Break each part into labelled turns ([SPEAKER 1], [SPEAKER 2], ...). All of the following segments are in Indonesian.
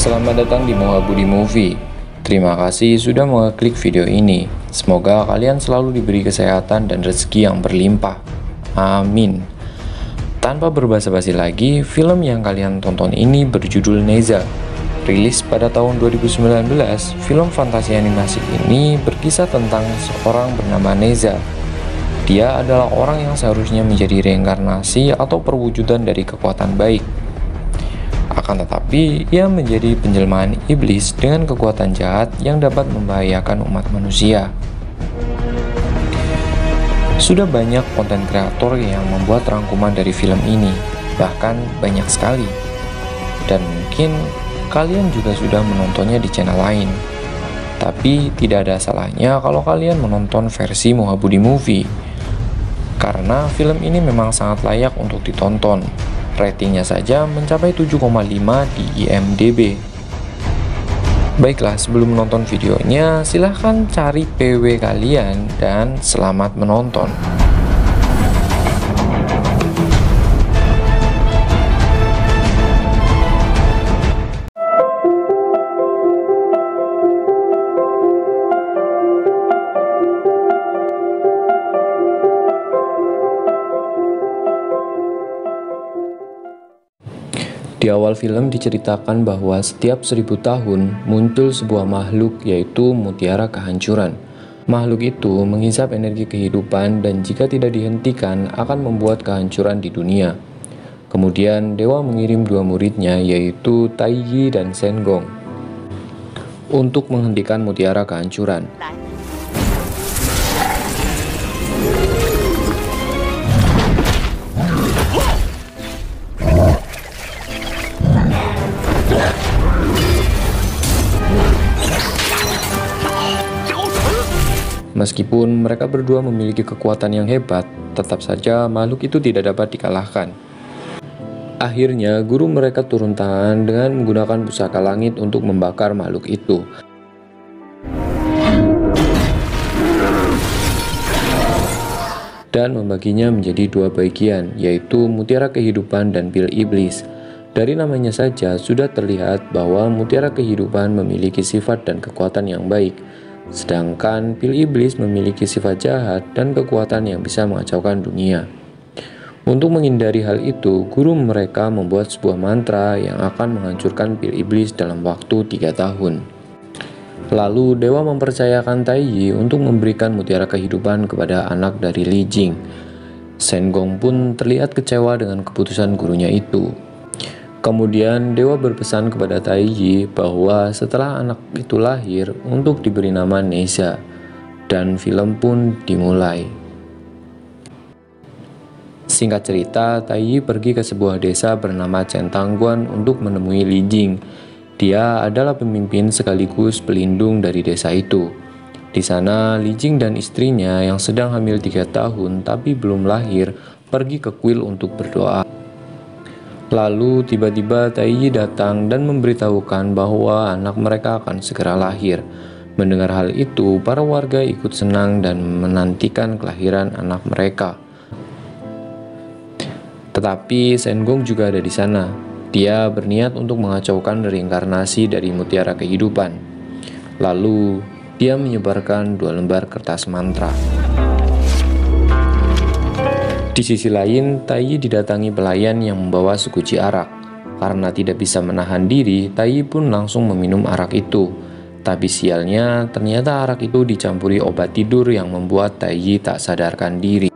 [SPEAKER 1] Selamat datang di Mohabudi Movie. Terima kasih sudah mengeklik video ini. Semoga kalian selalu diberi kesehatan dan rezeki yang berlimpah. Amin. Tanpa berbasa-basi lagi, film yang kalian tonton ini berjudul Neza. Rilis pada tahun 2019, film fantasi animasi ini berkisah tentang seorang bernama Neza. Dia adalah orang yang seharusnya menjadi reinkarnasi atau perwujudan dari kekuatan baik. Akan tetapi, ia menjadi penjelmaan iblis dengan kekuatan jahat yang dapat membahayakan umat manusia. Sudah banyak konten kreator yang membuat rangkuman dari film ini, bahkan banyak sekali. Dan mungkin kalian juga sudah menontonnya di channel lain. Tapi tidak ada salahnya kalau kalian menonton versi Mohabudi Movie, karena film ini memang sangat layak untuk ditonton. Ratingnya saja mencapai 7,5 di IMDb. Baiklah, sebelum menonton videonya, silahkan cari PW kalian dan selamat menonton. Di awal film diceritakan bahwa setiap 1000 tahun muncul sebuah makhluk, yaitu mutiara kehancuran. Makhluk itu menghisap energi kehidupan dan jika tidak dihentikan akan membuat kehancuran di dunia. Kemudian dewa mengirim dua muridnya, yaitu Taiyi dan Sengong, untuk menghentikan mutiara kehancuran. Meskipun mereka berdua memiliki kekuatan yang hebat, tetap saja makhluk itu tidak dapat dikalahkan. Akhirnya, guru mereka turun tangan dengan menggunakan pusaka langit untuk membakar makhluk itu. Dan membaginya menjadi dua bagian, yaitu mutiara kehidupan dan pil iblis. Dari namanya saja sudah terlihat bahwa mutiara kehidupan memiliki sifat dan kekuatan yang baik, sedangkan pil iblis memiliki sifat jahat dan kekuatan yang bisa mengacaukan dunia. Untuk menghindari hal itu, guru mereka membuat sebuah mantra yang akan menghancurkan pil iblis dalam waktu 3 tahun. Lalu dewa mempercayakan Taiyi untuk memberikan mutiara kehidupan kepada anak dari Li Jing. Sengong pun terlihat kecewa dengan keputusan gurunya itu. Kemudian dewa berpesan kepada Taiyi bahwa setelah anak itu lahir untuk diberi nama Neza, dan film pun dimulai. Singkat cerita, Taiyi pergi ke sebuah desa bernama Centangguan untuk menemui Li Jing. Dia adalah pemimpin sekaligus pelindung dari desa itu. Di sana, Li Jing dan istrinya yang sedang hamil 3 tahun tapi belum lahir pergi ke kuil untuk berdoa. Lalu tiba-tiba Taiyi datang dan memberitahukan bahwa anak mereka akan segera lahir. Mendengar hal itu, para warga ikut senang dan menantikan kelahiran anak mereka. Tetapi Sengong juga ada di sana. Dia berniat untuk mengacaukan reinkarnasi dari mutiara kehidupan. Lalu dia menyebarkan 2 lembar kertas mantra. Di sisi lain, Taiyi didatangi pelayan yang membawa seguci arak. Karena tidak bisa menahan diri, Taiyi pun langsung meminum arak itu. Tapi sialnya, ternyata arak itu dicampuri obat tidur yang membuat Taiyi tak sadarkan diri.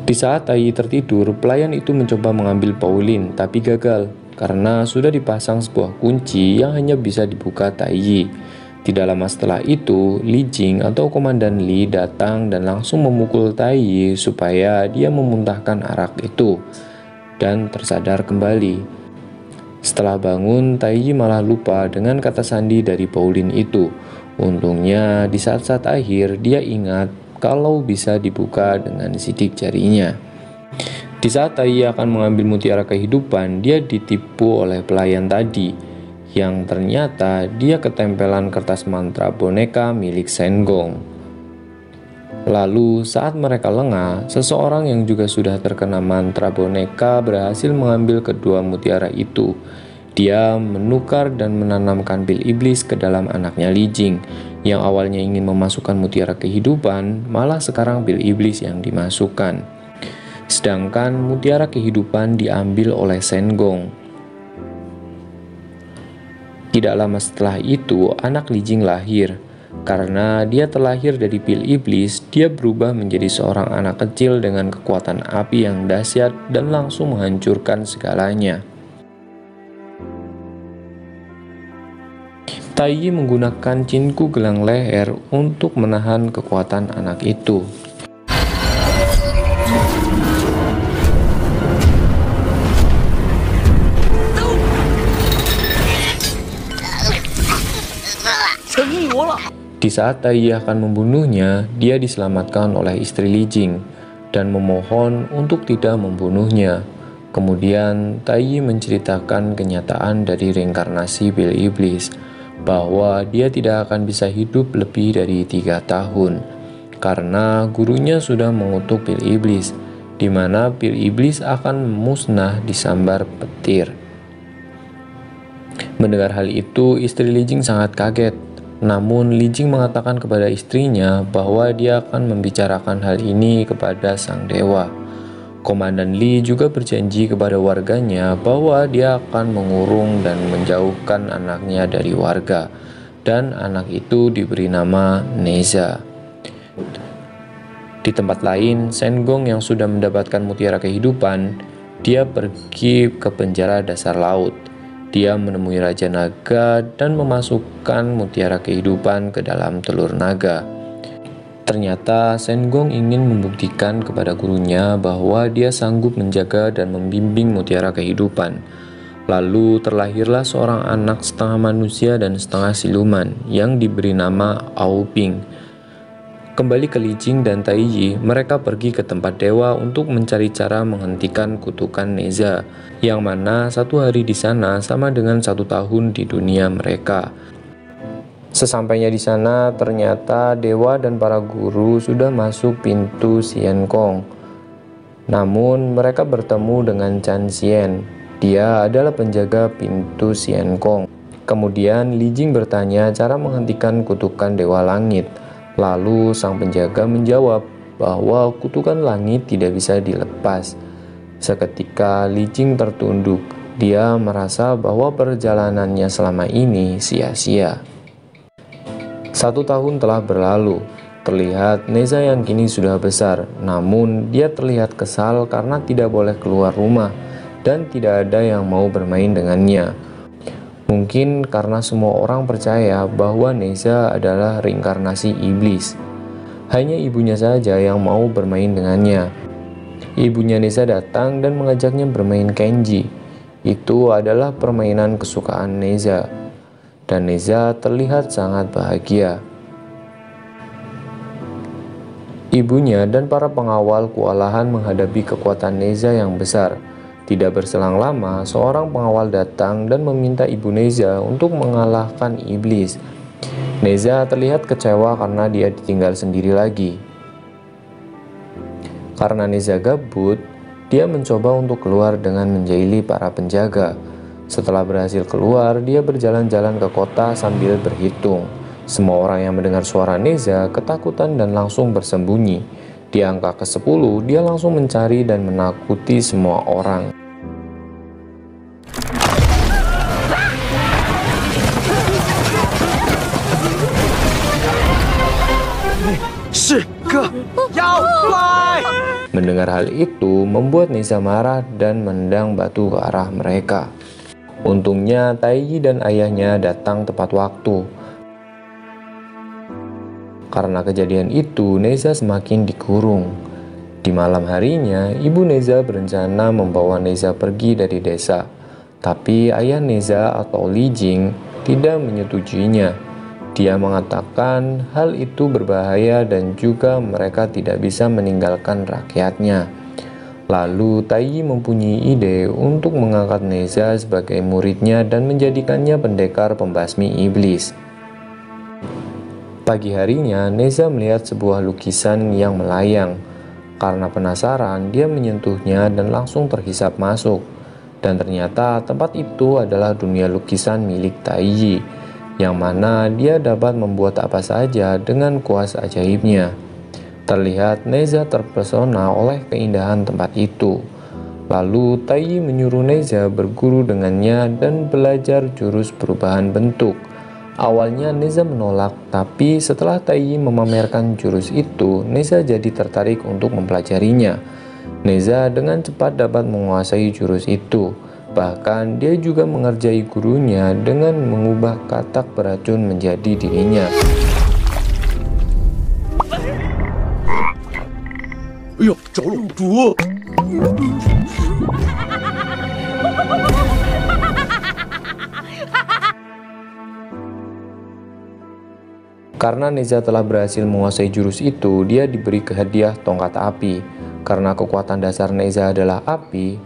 [SPEAKER 1] Di saat Taiyi tertidur, pelayan itu mencoba mengambil Pauline, tapi gagal. Karena sudah dipasang sebuah kunci yang hanya bisa dibuka Taiyi. Tidak lama setelah itu, Li Jing atau Komandan Li datang dan langsung memukul Taiyi supaya dia memuntahkan arak itu dan tersadar kembali. Setelah bangun, Taiyi malah lupa dengan kata sandi dari Pauline itu. Untungnya di saat-saat akhir dia ingat kalau bisa dibuka dengan sidik jarinya. Di saat Taiyi akan mengambil mutiara kehidupan, dia ditipu oleh pelayan tadi, yang ternyata dia ketempelan kertas mantra boneka milik Sengong. Lalu saat mereka lengah, seseorang yang juga sudah terkena mantra boneka berhasil mengambil kedua mutiara itu. Dia menukar dan menanamkan pil iblis ke dalam anaknya Li Jing. Yang awalnya ingin memasukkan mutiara kehidupan, malah sekarang pil iblis yang dimasukkan. Sedangkan mutiara kehidupan diambil oleh Shen Gong. Tidak lama setelah itu, anak Li Jing lahir. Karena dia terlahir dari pil iblis, dia berubah menjadi seorang anak kecil dengan kekuatan api yang dahsyat dan langsung menghancurkan segalanya. Taiyi menggunakan cinku gelang leher untuk menahan kekuatan anak itu. Di saat Taiyi akan membunuhnya, dia diselamatkan oleh istri Li Jing dan memohon untuk tidak membunuhnya. Kemudian Taiyi menceritakan kenyataan dari reinkarnasi pil iblis, bahwa dia tidak akan bisa hidup lebih dari 3 tahun karena gurunya sudah mengutuk pil iblis, di mana pil iblis akan musnah disambar petir. Mendengar hal itu, istri Li Jing sangat kaget. Namun Li Jing mengatakan kepada istrinya bahwa dia akan membicarakan hal ini kepada sang dewa. Komandan Li juga berjanji kepada warganya bahwa dia akan mengurung dan menjauhkan anaknya dari warga, dan anak itu diberi nama Neza. Di tempat lain, Shen Gong yang sudah mendapatkan mutiara kehidupan, dia pergi ke penjara dasar laut. Dia menemui Raja Naga dan memasukkan mutiara kehidupan ke dalam telur naga. Ternyata Shen Gong ingin membuktikan kepada gurunya bahwa dia sanggup menjaga dan membimbing mutiara kehidupan. Lalu terlahirlah seorang anak setengah manusia dan setengah siluman yang diberi nama Ao Ping. Kembali ke Li Jing dan Taiyi, mereka pergi ke tempat dewa untuk mencari cara menghentikan kutukan Neza, yang mana 1 hari di sana sama dengan 1 tahun di dunia mereka. Sesampainya di sana, ternyata dewa dan para guru sudah masuk pintu Xian Kong. Namun, mereka bertemu dengan Chan Xian. Dia adalah penjaga pintu Xian Kong. Kemudian, Li Jing bertanya cara menghentikan kutukan Dewa Langit. Lalu, sang penjaga menjawab bahwa kutukan langit tidak bisa dilepas. Seketika, Li Jing tertunduk. Dia merasa bahwa perjalanannya selama ini sia-sia. 1 tahun telah berlalu. Terlihat Neza yang kini sudah besar, namun dia terlihat kesal karena tidak boleh keluar rumah dan tidak ada yang mau bermain dengannya. Mungkin karena semua orang percaya bahwa Neza adalah reinkarnasi iblis. Hanya ibunya saja yang mau bermain dengannya. Ibunya Neza datang dan mengajaknya bermain kenji. Itu adalah permainan kesukaan Neza. Dan Neza terlihat sangat bahagia. Ibunya dan para pengawal kewalahan menghadapi kekuatan Neza yang besar. Tidak berselang lama, seorang pengawal datang dan meminta ibu Neza untuk mengalahkan iblis. Neza terlihat kecewa karena dia ditinggal sendiri lagi. Karena Neza gabut, dia mencoba untuk keluar dengan menjahili para penjaga. Setelah berhasil keluar, dia berjalan-jalan ke kota sambil berhitung. Semua orang yang mendengar suara Neza ketakutan dan langsung bersembunyi. Di angka ke-10, dia langsung mencari dan menakuti semua orang. Mendengar hal itu, membuat Neza marah dan menendang batu ke arah mereka. Untungnya Taiyi dan ayahnya datang tepat waktu. Karena kejadian itu, Neza semakin dikurung. Di malam harinya, ibu Neza berencana membawa Neza pergi dari desa. Tapi ayah Neza atau Li Jing tidak menyetujuinya. Dia mengatakan hal itu berbahaya dan juga mereka tidak bisa meninggalkan rakyatnya. Lalu Taiyi mempunyai ide untuk mengangkat Neza sebagai muridnya dan menjadikannya pendekar pembasmi iblis. Pagi harinya, Neza melihat sebuah lukisan yang melayang. Karena penasaran, dia menyentuhnya dan langsung terhisap masuk. Dan ternyata tempat itu adalah dunia lukisan milik Taiyi, yang mana dia dapat membuat apa saja dengan kuasa ajaibnya. Terlihat Neza terpesona oleh keindahan tempat itu. Lalu Taiyi menyuruh Neza berguru dengannya dan belajar jurus perubahan bentuk. Awalnya Neza menolak, tapi setelah Taiyi memamerkan jurus itu, Neza jadi tertarik untuk mempelajarinya. Neza dengan cepat dapat menguasai jurus itu. Bahkan dia juga mengerjai gurunya dengan mengubah katak beracun menjadi dirinya. Karena Neza telah berhasil menguasai jurus itu, dia diberi hadiah tongkat api. Karena kekuatan dasar Neza adalah api,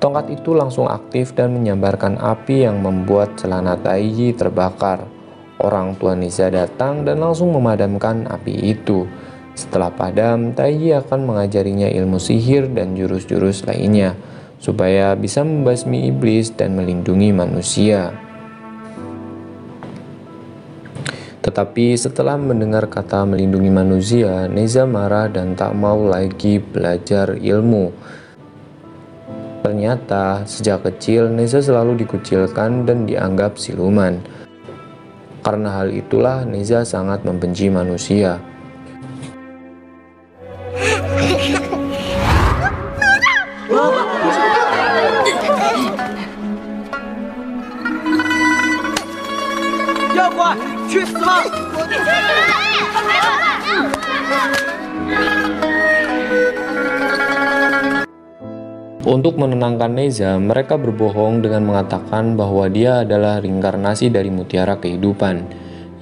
[SPEAKER 1] tongkat itu langsung aktif dan menyambarkan api yang membuat celana Taiyi terbakar. Orang tua Neza datang dan langsung memadamkan api itu. Setelah padam, Taiyi akan mengajarinya ilmu sihir dan jurus-jurus lainnya, supaya bisa membasmi iblis dan melindungi manusia. Tetapi setelah mendengar kata melindungi manusia, Neza marah dan tak mau lagi belajar ilmu. Ternyata sejak kecil Neza selalu dikucilkan dan dianggap siluman. Karena hal itulah Neza sangat membenci manusia. Untuk menenangkan Neza, mereka berbohong dengan mengatakan bahwa dia adalah reinkarnasi dari mutiara kehidupan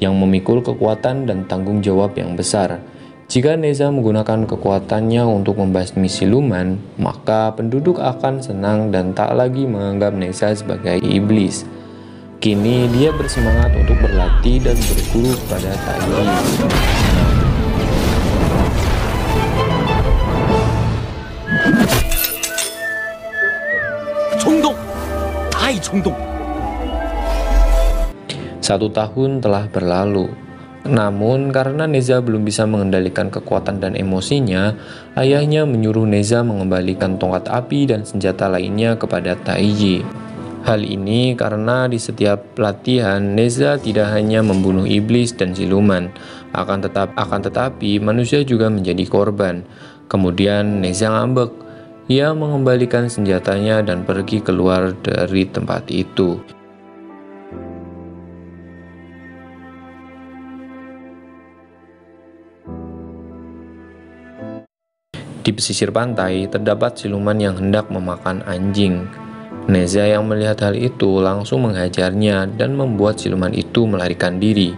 [SPEAKER 1] yang memikul kekuatan dan tanggung jawab yang besar. Jika Neza menggunakan kekuatannya untuk membasmi siluman, maka penduduk akan senang dan tak lagi menganggap Neza sebagai iblis. Kini dia bersemangat untuk berlatih dan berguru kepada Taiyi. Satu tahun telah berlalu. Namun karena Neza belum bisa mengendalikan kekuatan dan emosinya, ayahnya menyuruh Neza mengembalikan tongkat api dan senjata lainnya kepada Taiyi. Hal ini karena di setiap pelatihan Neza tidak hanya membunuh iblis dan siluman, akan tetapi manusia juga menjadi korban. Kemudian Neza ngambek. Ia mengembalikan senjatanya dan pergi keluar dari tempat itu. Di pesisir pantai terdapat siluman yang hendak memakan anjing. Neza yang melihat hal itu langsung menghajarnya dan membuat siluman itu melarikan diri.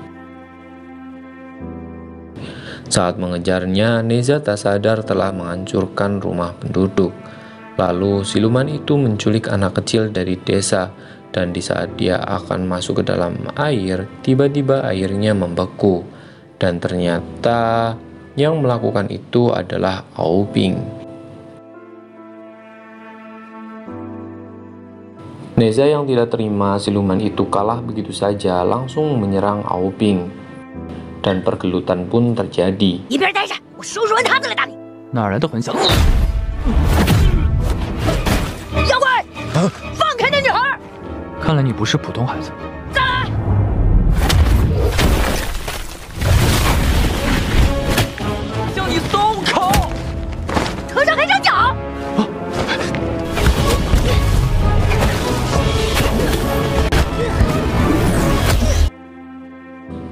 [SPEAKER 1] Saat mengejarnya, Neza tak sadar telah menghancurkan rumah penduduk. Lalu siluman itu menculik anak kecil dari desa, dan di saat dia akan masuk ke dalam air, tiba-tiba airnya membeku. Dan ternyata yang melakukan itu adalah Aoping. Neza yang tidak terima siluman itu kalah begitu saja langsung menyerang Aoping. Dan pergelutan pun terjadi.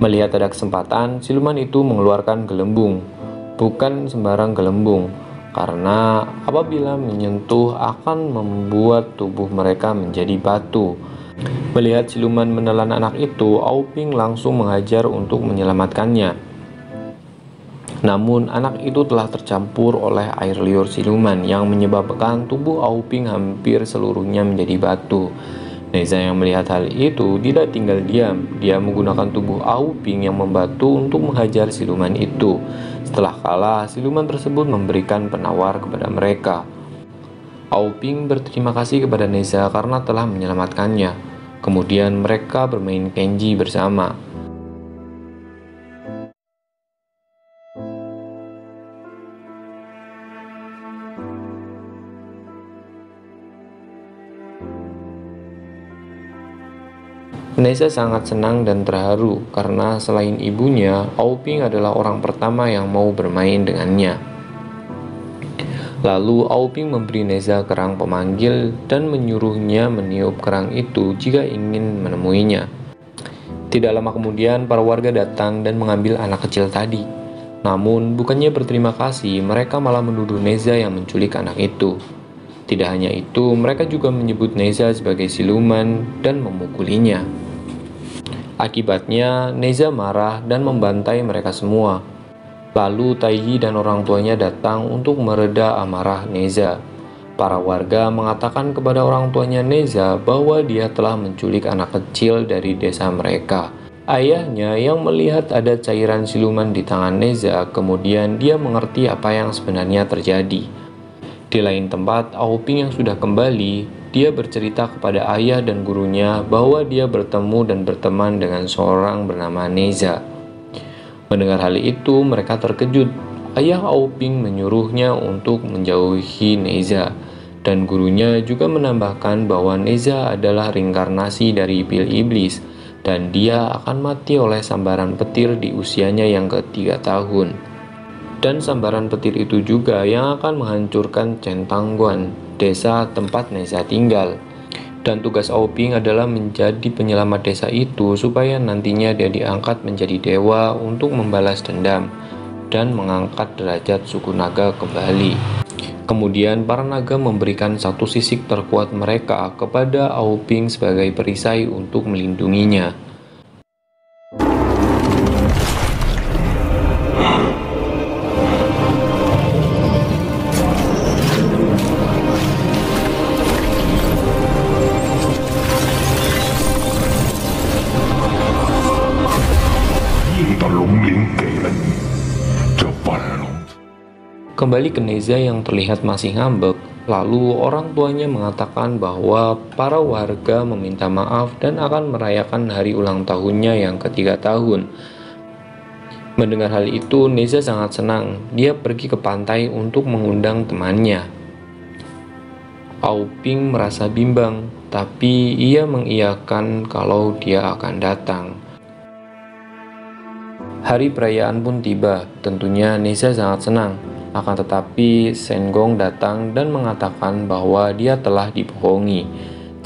[SPEAKER 1] Melihat ada kesempatan, siluman itu mengeluarkan gelembung. Bukan sembarang gelembung, karena apabila menyentuh akan membuat tubuh mereka menjadi batu. Melihat siluman menelan anak itu, Aoping langsung menghajar untuk menyelamatkannya. Namun anak itu telah tercampur oleh air liur siluman yang menyebabkan tubuh Aoping hampir seluruhnya menjadi batu. Neza yang melihat hal itu tidak tinggal diam. Dia menggunakan tubuh Aoping yang membatu untuk menghajar siluman itu. Setelah kalah, siluman tersebut memberikan penawar kepada mereka. Aoping berterima kasih kepada Neza karena telah menyelamatkannya. Kemudian mereka bermain kenji bersama. Neza sangat senang dan terharu karena selain ibunya, Aoping adalah orang pertama yang mau bermain dengannya. Lalu Aoping memberi Neza kerang pemanggil dan menyuruhnya meniup kerang itu jika ingin menemuinya. Tidak lama kemudian para warga datang dan mengambil anak kecil tadi. Namun bukannya berterima kasih, mereka malah menuduh Neza yang menculik anak itu. Tidak hanya itu, mereka juga menyebut Neza sebagai siluman dan memukulinya. Akibatnya, Neza marah dan membantai mereka semua. Lalu Taiji dan orang tuanya datang untuk mereda amarah Neza. Para warga mengatakan kepada orang tuanya Neza bahwa dia telah menculik anak kecil dari desa mereka. Ayahnya yang melihat ada cairan siluman di tangan Neza, kemudian dia mengerti apa yang sebenarnya terjadi. Di lain tempat, Aoping yang sudah kembali, dia bercerita kepada ayah dan gurunya bahwa dia bertemu dan berteman dengan seorang bernama Neza. Mendengar hal itu, mereka terkejut. Ayah Aoping menyuruhnya untuk menjauhi Neza, dan gurunya juga menambahkan bahwa Neza adalah reinkarnasi dari pil iblis, dan dia akan mati oleh sambaran petir di usianya yang ke-3 tahun. Dan sambaran petir itu juga yang akan menghancurkan Centangguan, desa tempat Neza tinggal. Dan tugas Aoping adalah menjadi penyelamat desa itu supaya nantinya dia diangkat menjadi dewa untuk membalas dendam dan mengangkat derajat suku naga kembali. Kemudian para naga memberikan satu sisik terkuat mereka kepada Aoping sebagai perisai untuk melindunginya. Kembali ke Neza yang terlihat masih ngambek, lalu orang tuanya mengatakan bahwa para warga meminta maaf dan akan merayakan hari ulang tahunnya yang ke-3 tahun. Mendengar hal itu, Neza sangat senang. Dia pergi ke pantai untuk mengundang temannya. Aoping merasa bimbang, tapi ia mengiyakan kalau dia akan datang. Hari perayaan pun tiba, tentunya Neza sangat senang. Akan tetapi, Sengong datang dan mengatakan bahwa dia telah dibohongi.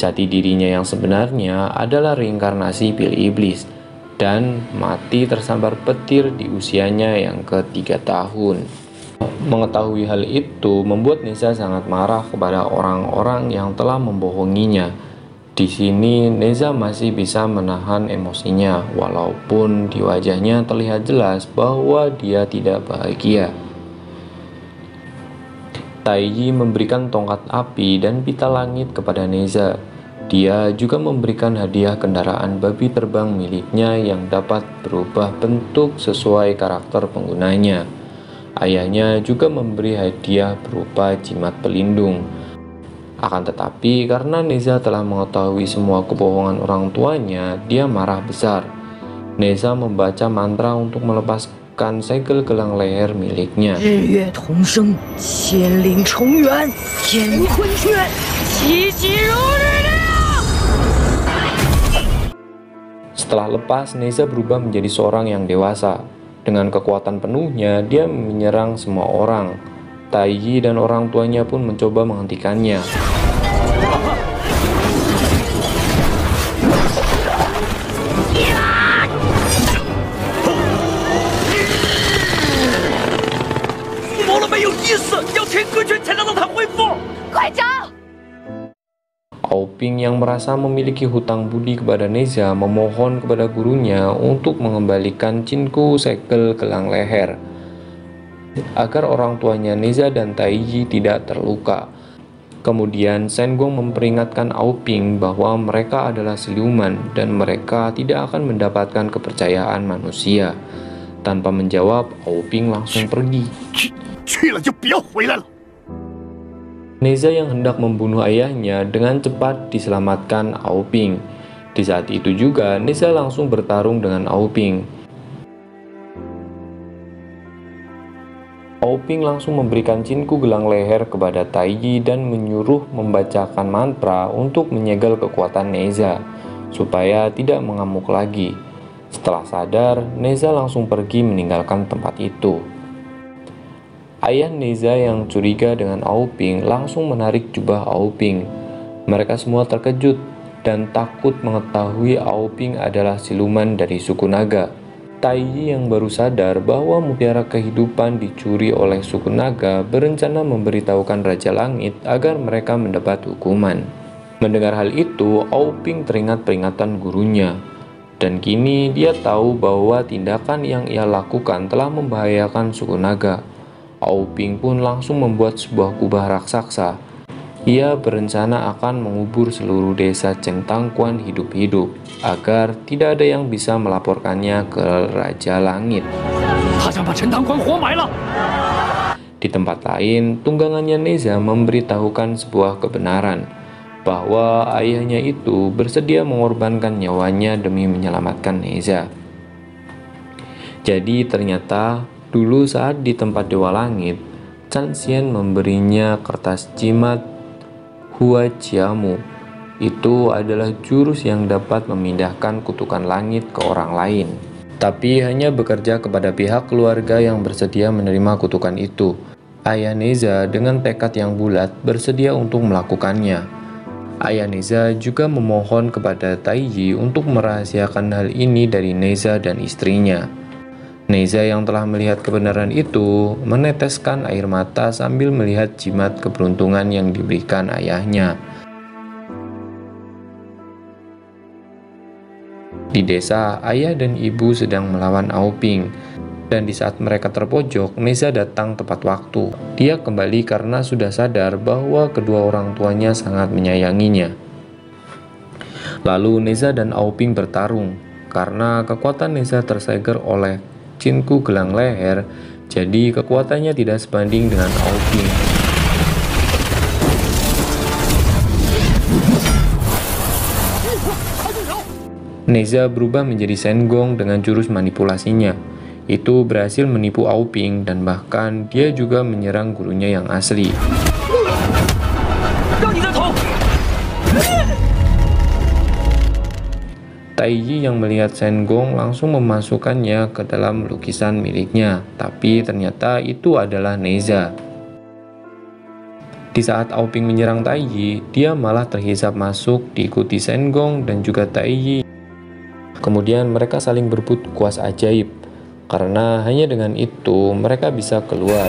[SPEAKER 1] Jati dirinya yang sebenarnya adalah reinkarnasi pil iblis dan mati tersambar petir di usianya yang ke-3 tahun. Mengetahui hal itu membuat Neza sangat marah kepada orang-orang yang telah membohonginya. Di sini Neza masih bisa menahan emosinya, walaupun di wajahnya terlihat jelas bahwa dia tidak bahagia. Taiji memberikan tongkat api dan pita langit kepada Neza. Dia juga memberikan hadiah kendaraan babi terbang miliknya yang dapat berubah bentuk sesuai karakter penggunanya. Ayahnya juga memberi hadiah berupa jimat pelindung. Akan tetapi karena Neza telah mengetahui semua kebohongan orang tuanya, dia marah besar. Neza membaca mantra untuk melepaskan segel gelang leher miliknya. Setelah lepas, Neza berubah menjadi seorang yang dewasa. Dengan kekuatan penuhnya, dia menyerang semua orang. Taiji dan orang tuanya pun mencoba menghentikannya. Aoping yang merasa memiliki hutang budi kepada Neza memohon kepada gurunya untuk mengembalikan cinku segel gelang leher agar orang tuanya Neza dan Taiji tidak terluka. Kemudian Sengong memperingatkan Aoping bahwa mereka adalah siluman dan mereka tidak akan mendapatkan kepercayaan manusia. Tanpa menjawab, Aoping langsung pergi. Neza yang hendak membunuh ayahnya dengan cepat diselamatkan Aoping. Di saat itu juga Neza langsung bertarung dengan Aoping. Aoping langsung memberikan cinku gelang leher kepada Taiyi dan menyuruh membacakan mantra untuk menyegel kekuatan Neza supaya tidak mengamuk lagi. Setelah sadar, Neza langsung pergi meninggalkan tempat itu. Ayah Neza yang curiga dengan Aoping langsung menarik jubah Aoping. Mereka semua terkejut dan takut mengetahui Aoping adalah siluman dari suku naga. Taiyi yang baru sadar bahwa mutiara kehidupan dicuri oleh suku naga berencana memberitahukan Raja Langit agar mereka mendapat hukuman. Mendengar hal itu, Aoping teringat peringatan gurunya. Dan kini dia tahu bahwa tindakan yang ia lakukan telah membahayakan suku naga. Aoping pun langsung membuat sebuah kubah raksasa. Ia berencana akan mengubur seluruh desa Cengtangkuan hidup-hidup agar tidak ada yang bisa melaporkannya ke Raja Langit. Di tempat lain, tunggangannya Neza memberitahukan sebuah kebenaran bahwa ayahnya itu bersedia mengorbankan nyawanya demi menyelamatkan Neza. Jadi ternyata dulu saat di tempat Dewa Langit, Chan Xian memberinya kertas jimat Hua Jiamu. Itu adalah jurus yang dapat memindahkan kutukan langit ke orang lain. Tapi hanya bekerja kepada pihak keluarga yang bersedia menerima kutukan itu. Ayah Neza dengan tekad yang bulat bersedia untuk melakukannya. Ayah Neza juga memohon kepada Taiyi untuk merahasiakan hal ini dari Neza dan istrinya. Neza yang telah melihat kebenaran itu meneteskan air mata sambil melihat jimat keberuntungan yang diberikan ayahnya. Di desa, ayah dan ibu sedang melawan Aoping. Dan di saat mereka terpojok, Neza datang tepat waktu. Dia kembali karena sudah sadar bahwa kedua orang tuanya sangat menyayanginya. Lalu Neza dan Aoping bertarung. Karena kekuatan Neza tersegel oleh cinku gelang leher, jadi kekuatannya tidak sebanding dengan Aoping. Neza berubah menjadi Sengong dengan jurus manipulasinya. Itu berhasil menipu Aoping dan bahkan dia juga menyerang gurunya yang asli. Taiyi yang melihat Sengong langsung memasukkannya ke dalam lukisan miliknya, tapi ternyata itu adalah Neza. Di saat Aoping menyerang Taiyi, dia malah terhisap masuk diikuti Sengong dan juga Taiyi. Kemudian mereka saling berebut kuas ajaib, karena hanya dengan itu mereka bisa keluar.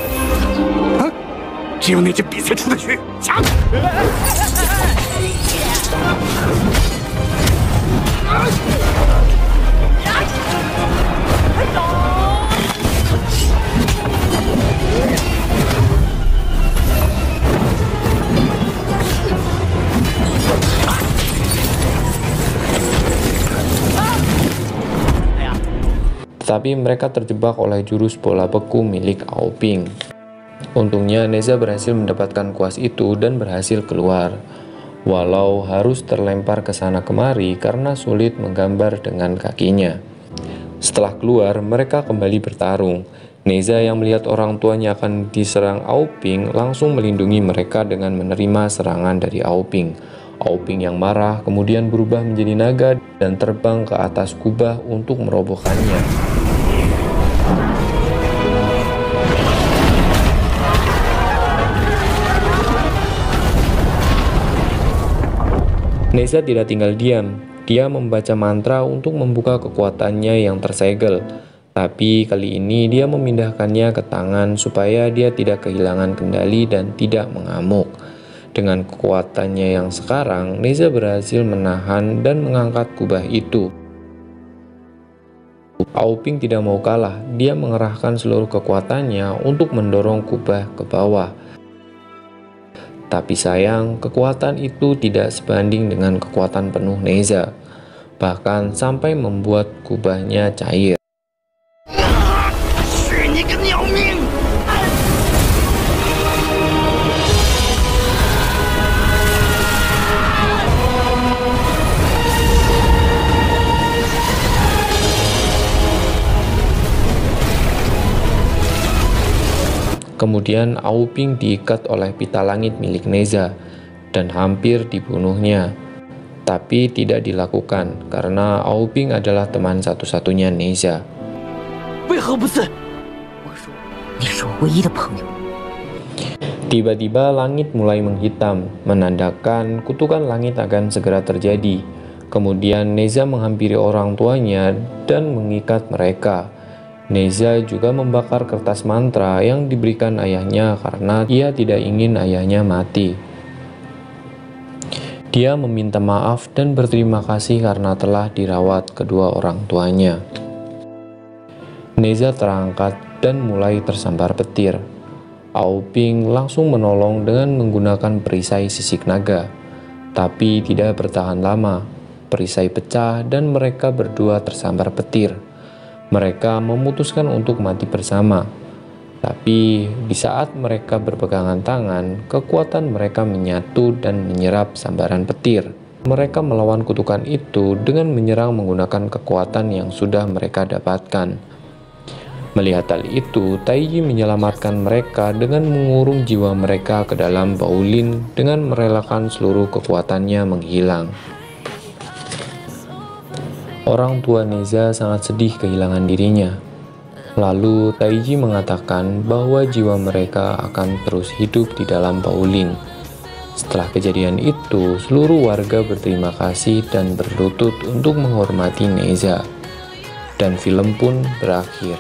[SPEAKER 1] Tetapi mereka terjebak oleh jurus bola beku milik Aoping. Untungnya Neza berhasil mendapatkan kuas itu dan berhasil keluar. Walau harus terlempar ke sana kemari karena sulit menggambar dengan kakinya. Setelah keluar, mereka kembali bertarung. Neza yang melihat orang tuanya akan diserang Aoping langsung melindungi mereka dengan menerima serangan dari Aoping. Aoping yang marah kemudian berubah menjadi naga dan terbang ke atas kubah untuk merobohkannya. Neza tidak tinggal diam. Dia membaca mantra untuk membuka kekuatannya yang tersegel. Tapi kali ini dia memindahkannya ke tangan supaya dia tidak kehilangan kendali dan tidak mengamuk. Dengan kekuatannya yang sekarang, Neza berhasil menahan dan mengangkat kubah itu. Aoping tidak mau kalah. Dia mengerahkan seluruh kekuatannya untuk mendorong kubah ke bawah. Tapi sayang, kekuatan itu tidak sebanding dengan kekuatan penuh Neza, bahkan sampai membuat kubahnya cair. Kemudian Auping diikat oleh pita langit milik Neza dan hampir dibunuhnya. Tapi tidak dilakukan karena Auping adalah teman satu-satunya Neza. Tiba-tiba langit mulai menghitam, menandakan kutukan langit akan segera terjadi. Kemudian Neza menghampiri orang tuanya dan mengikat mereka. Neza juga membakar kertas mantra yang diberikan ayahnya karena ia tidak ingin ayahnya mati. Dia meminta maaf dan berterima kasih karena telah dirawat kedua orang tuanya. Neza terangkat dan mulai tersambar petir. Auping langsung menolong dengan menggunakan perisai sisik naga. Tapi tidak bertahan lama. Perisai pecah dan mereka berdua tersambar petir. Mereka memutuskan untuk mati bersama. Tapi di saat mereka berpegangan tangan, kekuatan mereka menyatu dan menyerap sambaran petir. Mereka melawan kutukan itu dengan menyerang menggunakan kekuatan yang sudah mereka dapatkan. Melihat hal itu, Taiji menyelamatkan mereka dengan mengurung jiwa mereka ke dalam Baulin dengan merelakan seluruh kekuatannya menghilang. Orang tua Neza sangat sedih kehilangan dirinya. Lalu Taiji mengatakan bahwa jiwa mereka akan terus hidup di dalam Baulin. Setelah kejadian itu, seluruh warga berterima kasih dan berlutut untuk menghormati Neza. Dan film pun berakhir.